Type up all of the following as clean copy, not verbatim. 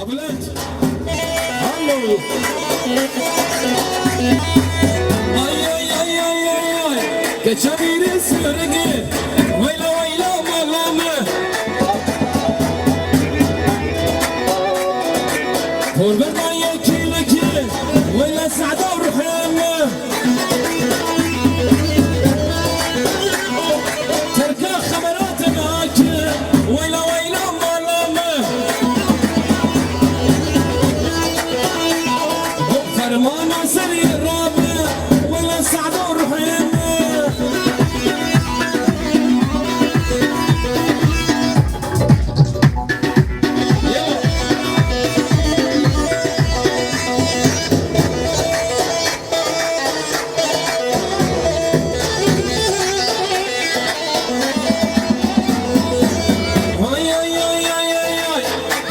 أبلت هلو أي أي أي أي أي كشبير سرقة ويلا ويلا مغامة قربان ما يكي لكي ويلا سعدة ورحمة تركا خبرات معاك ويلا ويلا مغامة فرمان سري الرابع ويلا سعدة ورحمة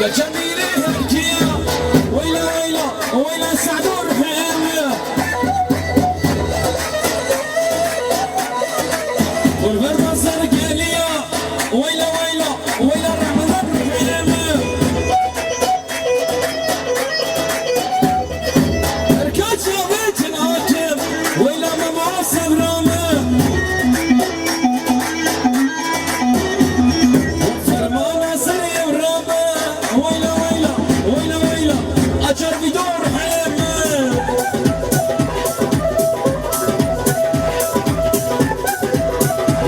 جميلة هركية ويلا ويلا ويلا سعدور حيمة والبرمة سرقالية ويلا ويلا ويلا رمضان حيمة ركاج بيت ناكم ويلا ممعصب رامة فرمانة سري ورامة ويلا ويلا ويلا ويلا أجر بدور حيمة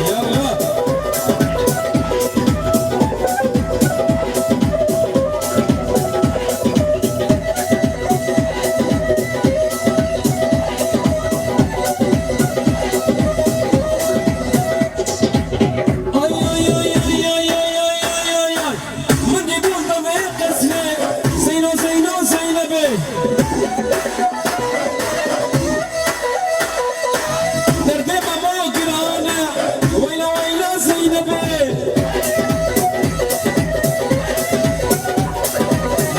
يلا أي أي أي أي أي أي أي أي من يقول ضمير قسمي زينو زينو زينبي دردي ماما قرانا ويلا ويلا زينبي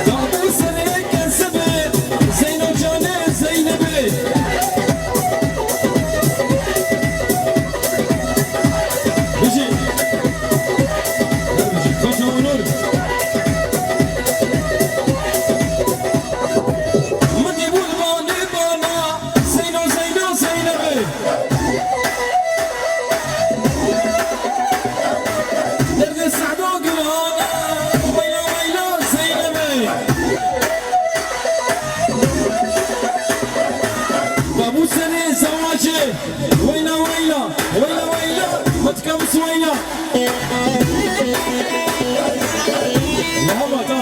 دابو سريك كسبي زينو جاني زينبي بيجي بيجي خشوا ونور من يقول باني بانا زينو زينو زينبي درد السعدو قرانا ويلا ويلا زينبي بابو سري زواجي ويلا ويلا ويلا ويلا متكبس ويلا لا هبطا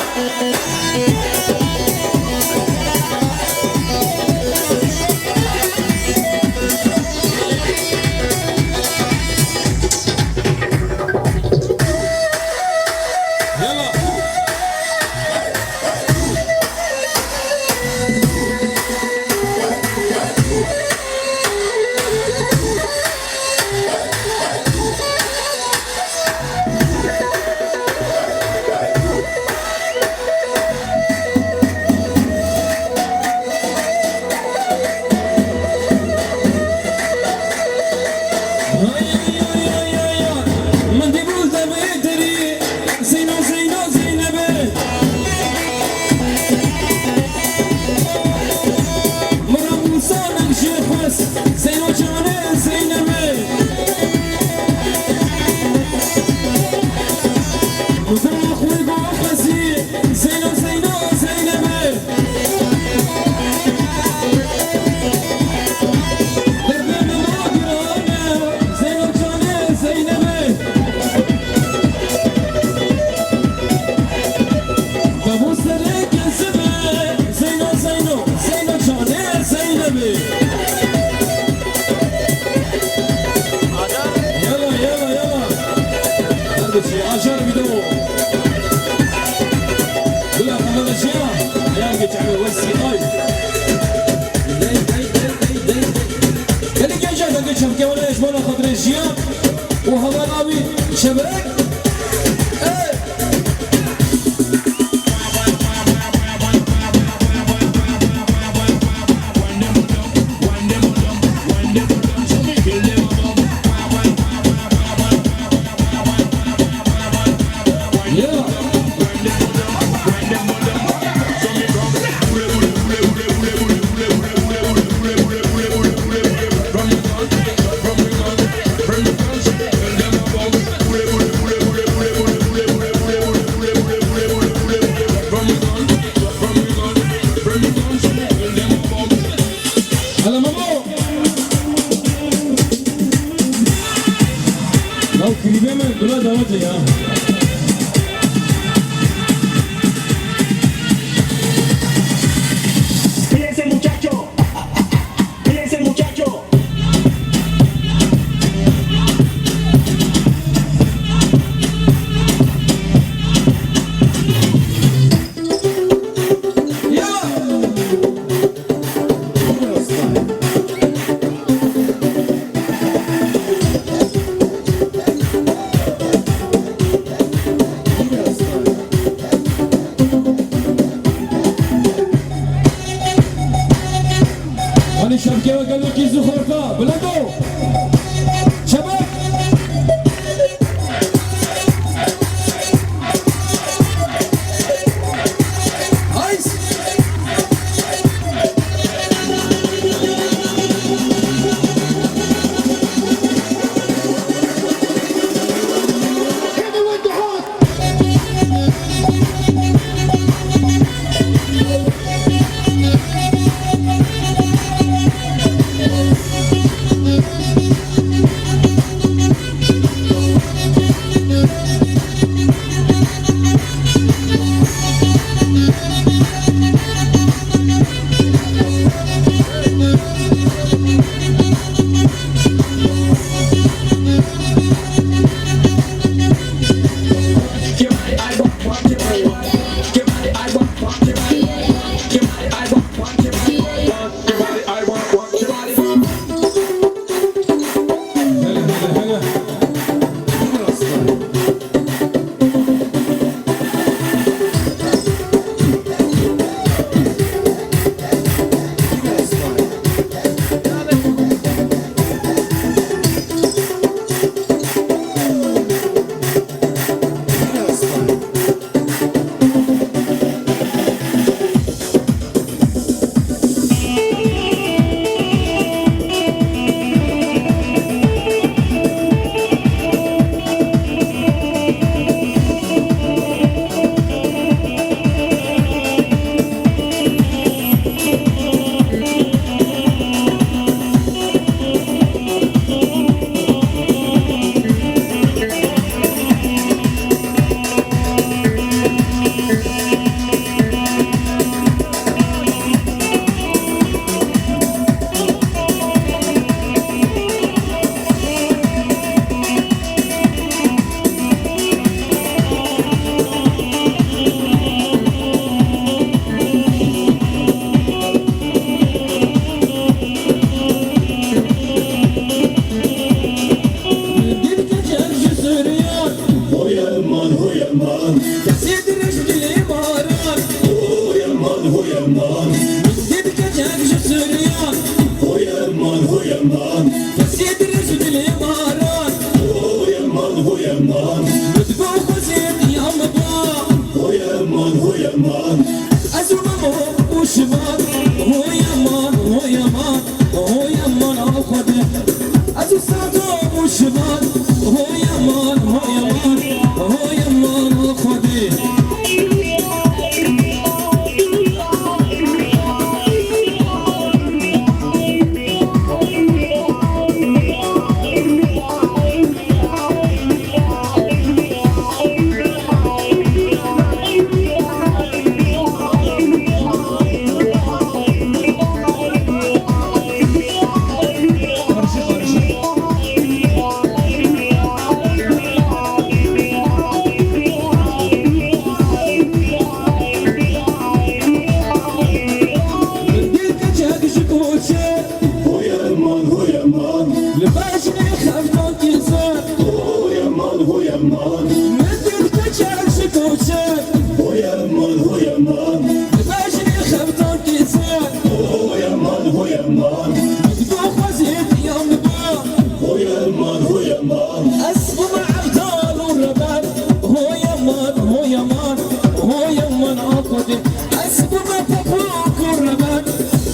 يلا من يقول دمي دري زينو زينو زينبي مرام لسانك شيخ بس زينو جاني زينبي وفراخ وقوقسي زينو زينو زينبي دربي ماما قرانا زينو جاني زينبي بابو سريك زبي زينو زينو زينو جاني زينبي يلا يلا يلا هربتي عشر بدو بلا خلال اشياء يا قتع وسي قال لك يا جاي قلت شوف كيف ولا يجبر خاطر الجياب وهذا ناوي شبرك يلا قلبك يزخرفها بلندو شباب هايس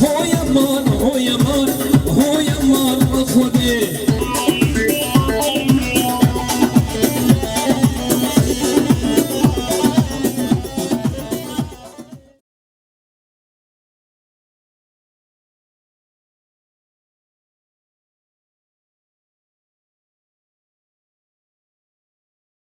هو يمان هو يمان هو يمان خذي